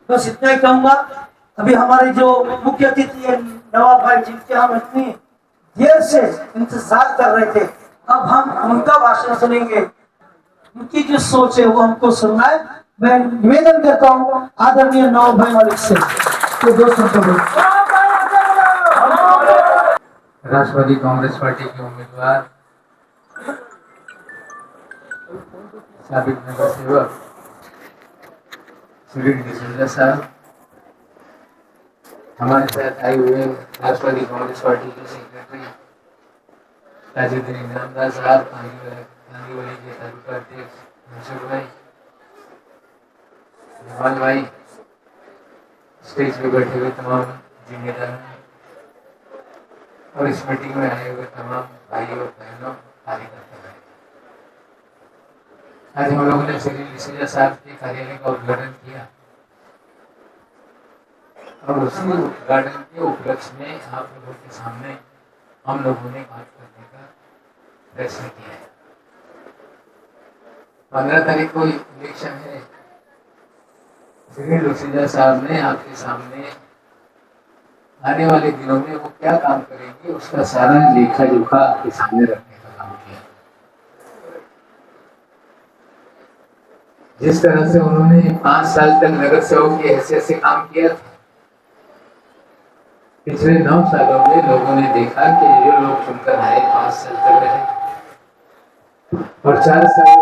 बस इतना ही कहूंगा। अभी हमारे जो मुख्य अतिथि है नवाब भाई, जिनके हम इतनी देर से इंतजार कर रहे थे, अब हम उनका भाषण सुनेंगे। उनकी जो सोच है वो हमको सुनना है। मैं निवेदन करता हूँ आदरणीय नवाब भाई मालिक से, तो दोस्तों को राष्ट्रवादी कांग्रेस पार्टी के उम्मीदवार साबिक नगर सेवक श्री डिसूजा साहब, हमारे साथ आए हुए राष्ट्रवादी कांग्रेस पार्टी के सेक्रेटरी ताजुद्दीन इनामदार साहब, गांधीवाली के तालुका अध्यक्ष मनसुर भाई, जमाल भाई, स्टेज पे बैठे हुए तमाम जिम्मेदार और इस मीटिंग में आए हुए तमाम भाइयों और बहनों, कार्यकर्ता भाई, आज हम लोगों ने श्री डिसूजा साहब के कार्यालय का उद्घाटन किया और उसी उद्घाटन के उपलक्ष्य में आप लोगों के सामने हम लोगों ने बात करने का प्रयत्न किया है। 15 तारीख को इलेक्शन है। श्री डिसूजा साहब ने आपके सामने आने वाले दिनों में वो क्या काम करेंगे उसका सारा लेखा जोखा आपके सामने रखने का काम किया। जिस तरह से उन्होंने 5 साल तक नगर सेवक की हैसियत से काम किया था, पिछले 9 सालों में लोगों ने देखा कि जो लोग चुनकर आए 5 साल तक रहे और 4 साल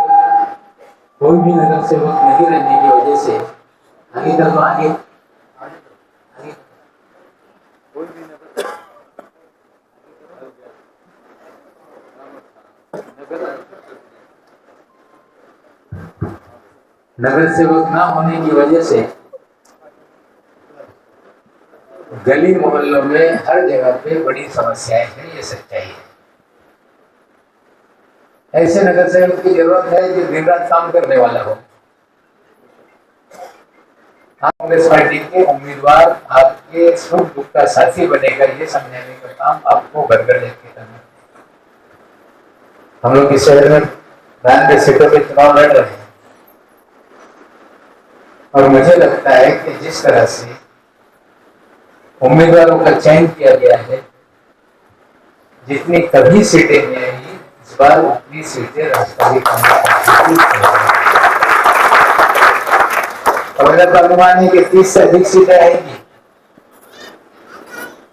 कोई भी नगर सेवक नहीं रहने की वजह से आगे तक आगे नगर सेवक ना होने की वजह से गली मोहल्लों में हर जगह पे बड़ी समस्याएं हैं। ये सच्चाई है। ऐसे नगर सेवक की जरूरत है जो दिन रात काम करने वाला हो। कांग्रेस पार्टी के उम्मीदवार आपके सुख दुख का साथी बनेगा, ये समझाने का काम आपको घर घर जाके करना। हम लोग इस शहर में 92 सीटों पे चुनाव लड़ रहे हैं और मुझे लगता है कि जिस तरह से उम्मीदवारों का चयन किया गया है, जितनी कभी सीटें नहीं आई, इस बार उतनी सीटें राष्ट्रवादी कांग्रेस पार्टी और मेरा तो अनुमान है कि 30 से अधिक सीटें आएंगी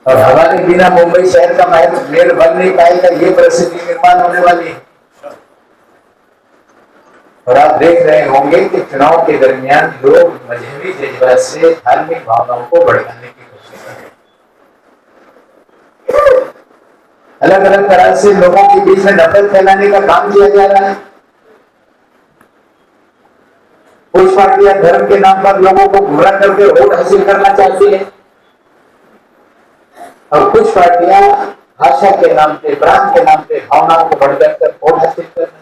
और हमारे बिना मुंबई शहर का मेयर बन नहीं पाएगा, ये परिस्थिति निर्माण होने वाली है। और आप देख रहे होंगे कि चुनाव के दरमियान लोग मजहबी जज्बात से धार्मिक भावनाओं को भड़काने की कोशिश कर रहे हैं। अलग अलग तरह से लोगों के बीच में नफरत फैलाने का काम किया जा रहा है। कुछ पार्टियां धर्म के नाम पर लोगों को गुमराह करके वोट हासिल करना चाहती है और कुछ पार्टियां भाषा के नाम पे, प्रांत के नाम पे भावनाओं को भड़का कर वोट हासिल करना चाहती है।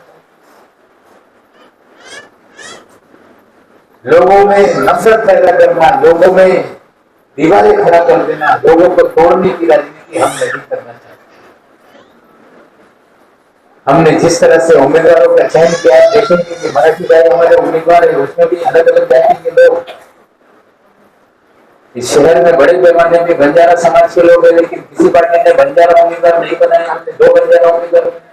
लोगों में नफरत पैदा करना, लोगों में दीवारें खड़ा कर देना, लोगों को तोड़ने की राजनीति हम नहीं करना चाहते। हमने जिस तरह से उम्मीदवारों का चयन किया, देखेंगे कि मराठी भाई हमारे उम्मीदवार है, उसमें भी अलग अलग जाति के लोग। इस शहर में बड़े पैमाने में बंजारा समाज के लोग हैं, लेकिन किसी पार्टी ने बंजारा उम्मीदवार नहीं बनाए। हमने 2 बंजारा उम्मीदवार बनाए।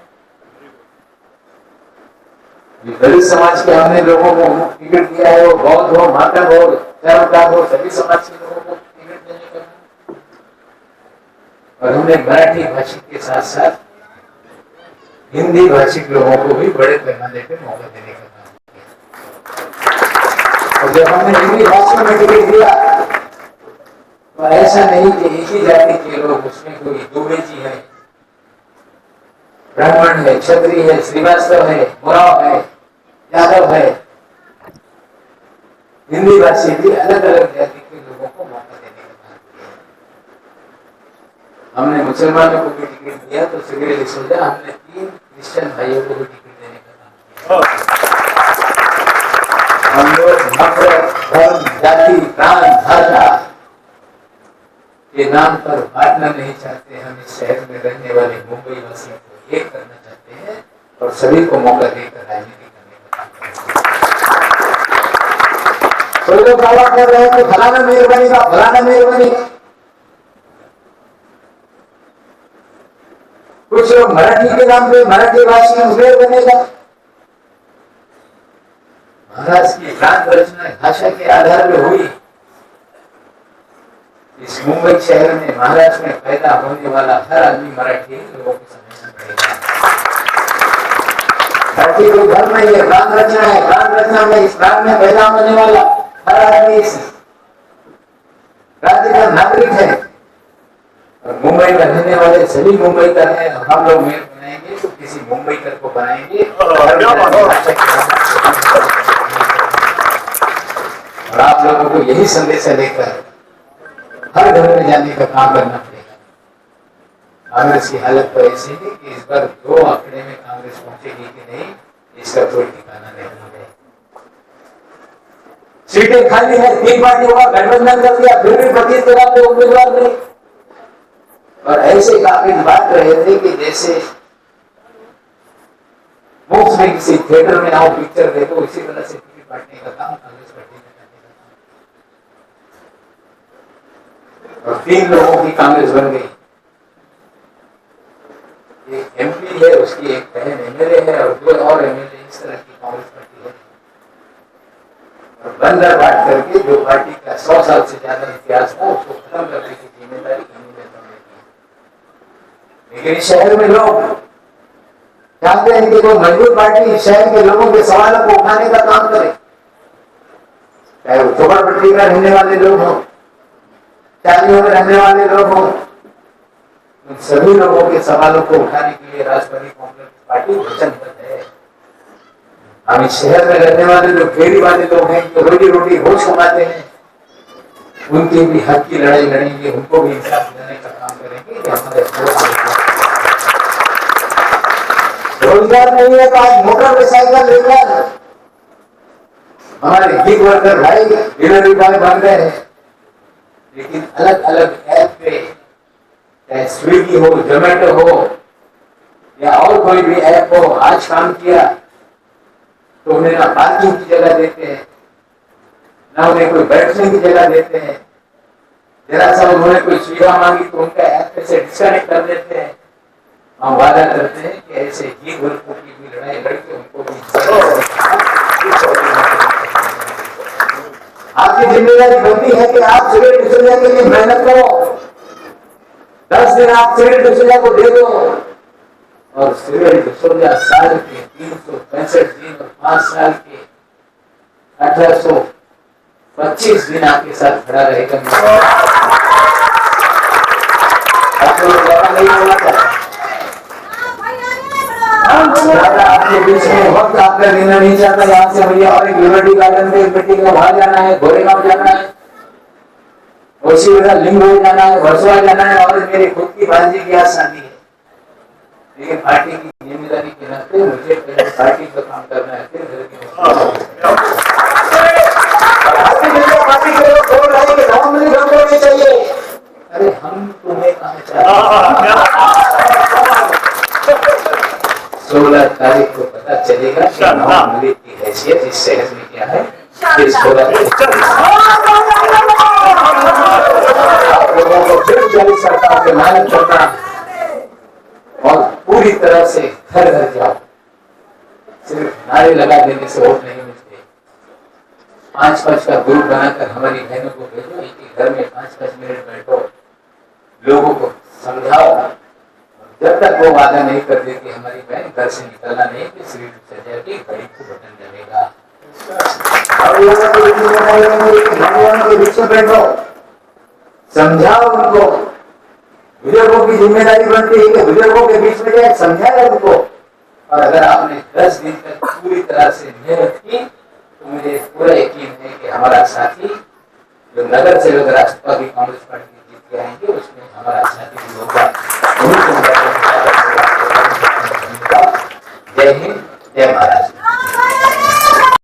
दलित समाज के हमने लोगों को टिकट दिया है, वो बौद्ध हो, मातम हो, चरमकार हो, सभी समाज के लोगों को टिकट देने का। और हमने मराठी भाषिक के साथ साथ हिंदी भाषिक लोगों को भी बड़े पैमाने पे मौका देने का काम किया। और जब हमने हिंदी भाषा में टिकट दिया तो ऐसा नहीं कि एक ही जाति के लोग, उसमें कोई दुबे जी है, ब्राह्मण है, क्षत्रिय है, श्रीवास्तव है, उराव है, यादव है, हिंदी भाषी भी अलग अलग जाति के लोगों को मौका देने का काम किया। हमने मुसलमानों को भी टिकट दिया तो श्री डिसूजा हमने 3 क्रिश्चियन भाइयों को भी टिकट देने का काम किया। हम लोग नफरत, धर्म, जाति, प्रांत, भाषा के नाम पर बांटना नहीं चाहते। हम इस शहर में रहने वाले मुंबई वासियों को एक करना चाहते हैं और सभी को मौका देकर राजनीति करने का काम करते हैं। कोई लोग दावा कर रहे हैं कि फलाना मेयर बनेगा, फलाना मेयर बनेगा। कुछ लोग मराठी के नाम पे मराठी भाषी मेयर बनेगा। महाराष्ट्र की प्रांत रचना भाषा के आधार पर हुई। इस मुंबई शहर में, महाराष्ट्र में पैदा होने वाला हर आदमी मराठी लोगों को समझना पड़ेगा। मराठी कोई धर्म नहीं है, प्रांत रचना है। प्रांत रचना में इस प्रांत में पैदा होने वाला हर आदमी इस राज्य का नागरिक है। और मुंबई में रहने वाले सभी मुंबई का है। हम लोग मेयर बनाएंगे तो किसी मुंबईकर को बनाएंगे और आप लोगों को यही संदेश लेकर हर घर में जाने का काम करना पड़ेगा। कांग्रेस की हालत तो ऐसी है कि इस बार 2 आंकड़े में कांग्रेस पहुंचेगी कि नहीं, इसका कोई ठिकाना नहीं है। सीटें खाली है, 3 पार्टियों का गठबंधन कर दिया, फिर भी 25 जगह पे उम्मीदवार नहीं। और ऐसे काबिल बात रहे थे कि जैसे मुफ्त में किसी थिएटर में आओ पिक्चर देखो, इसी तरह से टिकट बांटने का काम कांग्रेस पार्टी ने करने का। और 3 लोगों की कांग्रेस बन गई। एक एमपी है, उसकी एक बहन एमएलए है और 2 और एमएलए। इस तरह की कांग्रेस पार्टी है। और बंदर बांट करके जो पार्टी का 100 साल से ज्यादा इतिहास था उसको खत्म करने की जिम्मेदारी इन्हीं नेताओं ने की। लेकिन शहर में लोग चाहते हैं कि कोई मजबूत पार्टी शहर के लोगों के सवालों को उठाने का काम करे, चाहे वो झोपड़पट्टी में रहने वाले लोग हों, चालियों में रहने वाले लोग हों। उन सभी लोगों के सवालों को उठाने के लिए राष्ट्रवादी कांग्रेस पार्टी वचनबद्ध है। हम इस शहर में रहने वाले जो फेरी वाले लोग हैं, जो रोजी रोटी रोज कमाते हैं, उनके भी हक की लड़ाई लड़ेंगे, उनको भी इंसाफ दिलाने का काम करेंगे। कि हमारे रोजगार नहीं है तो आज मोटरसाइकिल लेकर हमारे गिग वर्कर भाई डिलीवरी बॉय बन गए हैं। लेकिन अलग अलग ऐप पे, चाहे स्विगी हो, जोमेटो हो या और कोई भी ऐप हो, आज काम किया तो उन्हें ना पार्किंग की जगह देते हैं, ना उन्हें कोई बैठने की जगह देते हैं। जरा सा उन्होंने कोई सुविधा मांगी तो उनका ऐप से डिस्कनेक्ट कर देते हैं। हम वादा करते हैं कि ऐसे गिग वर्करों की भी लड़ाई लड़के उनको भी आपकी जिम्मेदारी बनती है कि आप सिविल डिसोजा के लिए मेहनत करो। 10 दिन आप सिविल डिसोजा को दे दो और सिविल डिसोजा साल के 365 दिन और 5 साल के 1825 दिन आपके साथ खड़ा रहेगा। आपको नहीं होना चाहिए। आपके बीच में वक्त आपका लेना नहीं चाहता। यहाँ से भैया और एक लिबर्टी गार्डन में मीटिंग में वहां जाना है, गोरेगांव जाना है, उसी तरह लिंगोई जाना है, वर्सोवा जाना है और मेरी खुद की भांजी की आज शादी है। लेकिन पार्टी की जिम्मेदारी के नाते मुझे पहले पार्टी का काम करना है, फिर घर की पार्टी के लोग बोल रहे हैं कि नौकरी होनी चाहिए। अरे हम तुम्हें कहा चाहते 16 तारीख को पता चलेगा कि नौकरी की हैसियत इस शहर में क्या है। आप लोगों को फिर जारी सरकार के मेहनत करना और पूरी तरह से घर घर जाओ। सिर्फ नारे लगा देने से वोट नहीं मिलते। 5-5 का ग्रुप बनाकर हमारी बहनों को भेजो, एक घर में 5-5 मिनट बैठो, लोगों को समझाओ। जब तक वो वादा नहीं कर देती हमारी बहन घर से निकलना नहीं कि श्री सजा की घड़ी को बटन जलेगा। और के बीच में बैठो, समझाओ उनको। बुजुर्गों की जिम्मेदारी बनती है कि बुजुर्गों के बीच में जाए, समझाए उनको। और अगर आपने 10 दिन तक पूरी तरह से मेहनत की तो मुझे पूरा यकीन है कि हमारा साथी जो नगर सेवक राष्ट्रवादी कांग्रेस पार्टी जीत के आएंगे उसमें हमारा साथी भी होगा। जय हिंद, जय महाराष्ट्र।